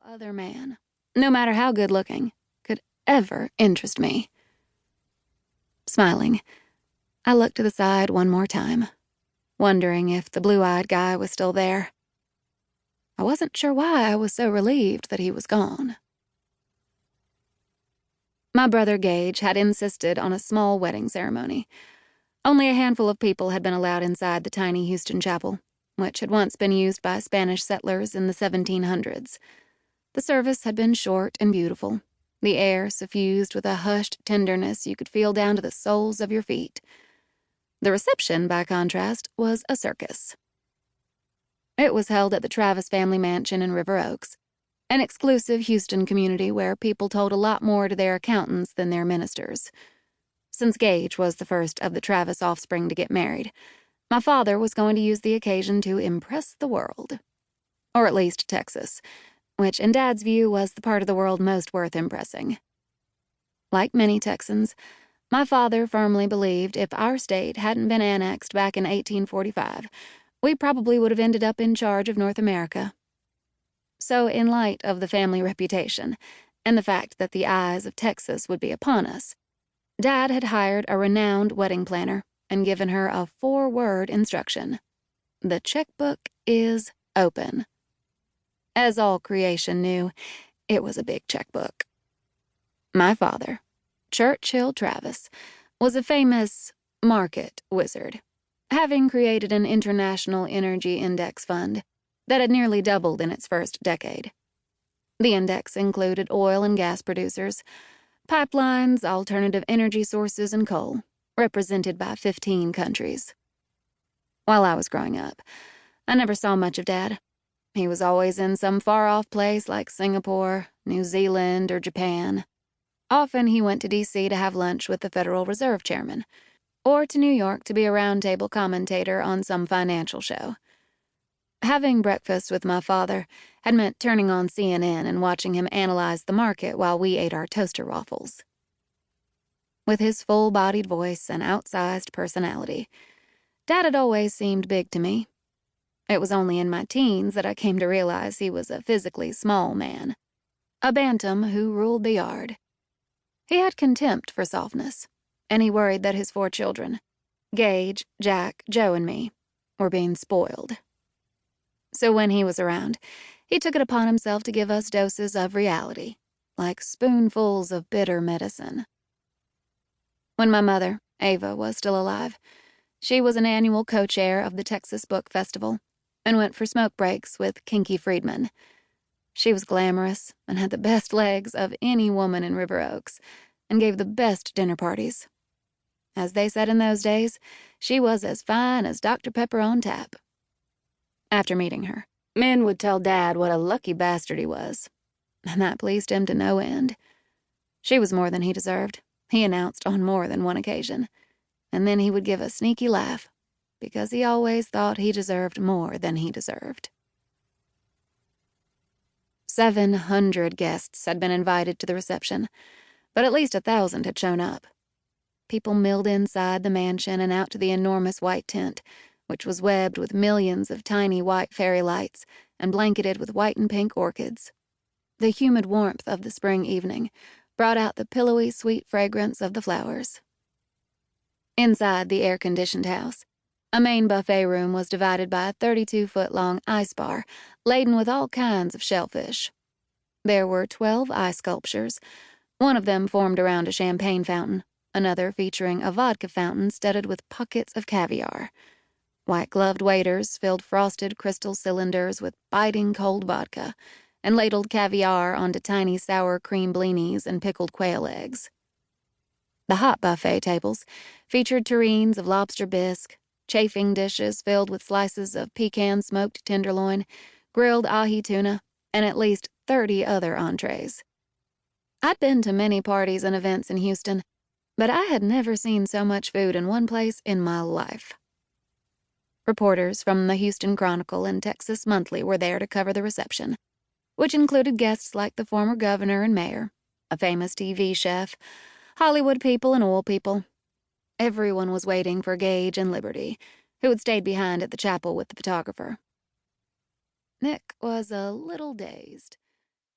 other man, no matter how good-looking, could ever interest me. Smiling, I looked to the side one more time, wondering if the blue-eyed guy was still there. I wasn't sure why I was so relieved that he was gone. My brother Gage had insisted on a small wedding ceremony. Only a handful of people had been allowed inside the tiny Houston chapel, which had once been used by Spanish settlers in the 1700s. The service had been short and beautiful, the air suffused with a hushed tenderness you could feel down to the soles of your feet. The reception, by contrast, was a circus. It was held at the Travis family mansion in River Oaks, an exclusive Houston community where people told a lot more to their accountants than their ministers. Since Gage was the first of the Travis offspring to get married, my father was going to use the occasion to impress the world. Or at least Texas, which in Dad's view was the part of the world most worth impressing. Like many Texans, my father firmly believed if our state hadn't been annexed back in 1845, we probably would have ended up in charge of North America. So in light of the family reputation, and the fact that the eyes of Texas would be upon us, Dad had hired a renowned wedding planner and given her a 4-word instruction. The checkbook is open. As all creation knew, it was a big checkbook. My father, Churchill Travis, was a famous market wizard, having created an international energy index fund that had nearly doubled in its first decade. The index included oil and gas producers, pipelines, alternative energy sources, and coal, represented by 15 countries. While I was growing up, I never saw much of Dad. He was always in some far-off place like Singapore, New Zealand, or Japan. Often he went to D.C. to have lunch with the Federal Reserve Chairman, or to New York to be a roundtable commentator on some financial show. Having breakfast with my father had meant turning on CNN and watching him analyze the market while we ate our toaster waffles. With his full-bodied voice and outsized personality, Dad had always seemed big to me. It was only in my teens that I came to realize he was a physically small man, a bantam who ruled the yard. He had contempt for softness, and he worried that his 4 children, Gage, Jack, Joe, and me, were being spoiled. So when he was around, he took it upon himself to give us doses of reality, like spoonfuls of bitter medicine. When my mother, Ava, was still alive, she was an annual co-chair of the Texas Book Festival and went for smoke breaks with Kinky Friedman. She was glamorous and had the best legs of any woman in River Oaks and gave the best dinner parties. As they said in those days, she was as fine as Dr. Pepper on tap. After meeting her, men would tell Dad what a lucky bastard he was, and that pleased him to no end. She was more than he deserved, he announced on more than one occasion, and then he would give a sneaky laugh, because he always thought he deserved more than he deserved. 700 guests had been invited to the reception, but at least 1,000 had shown up. People milled inside the mansion and out to the enormous white tent, which was webbed with millions of tiny white fairy lights and blanketed with white and pink orchids. The humid warmth of the spring evening brought out the pillowy, sweet fragrance of the flowers. Inside the air-conditioned house, a main buffet room was divided by a 32-foot-long ice bar laden with all kinds of shellfish. There were 12 ice sculptures, one of them formed around a champagne fountain, another featuring a vodka fountain studded with pockets of caviar. White-gloved waiters filled frosted crystal cylinders with biting cold vodka and ladled caviar onto tiny sour cream blinis and pickled quail eggs. The hot buffet tables featured tureens of lobster bisque, chafing dishes filled with slices of pecan-smoked tenderloin, grilled ahi tuna, and at least 30 other entrees. I'd been to many parties and events in Houston, but I had never seen so much food in one place in my life. Reporters from the Houston Chronicle and Texas Monthly were there to cover the reception, which included guests like the former governor and mayor, a famous TV chef, Hollywood people and oil people. Everyone was waiting for Gage and Liberty, who had stayed behind at the chapel with the photographer. Nick was a little dazed.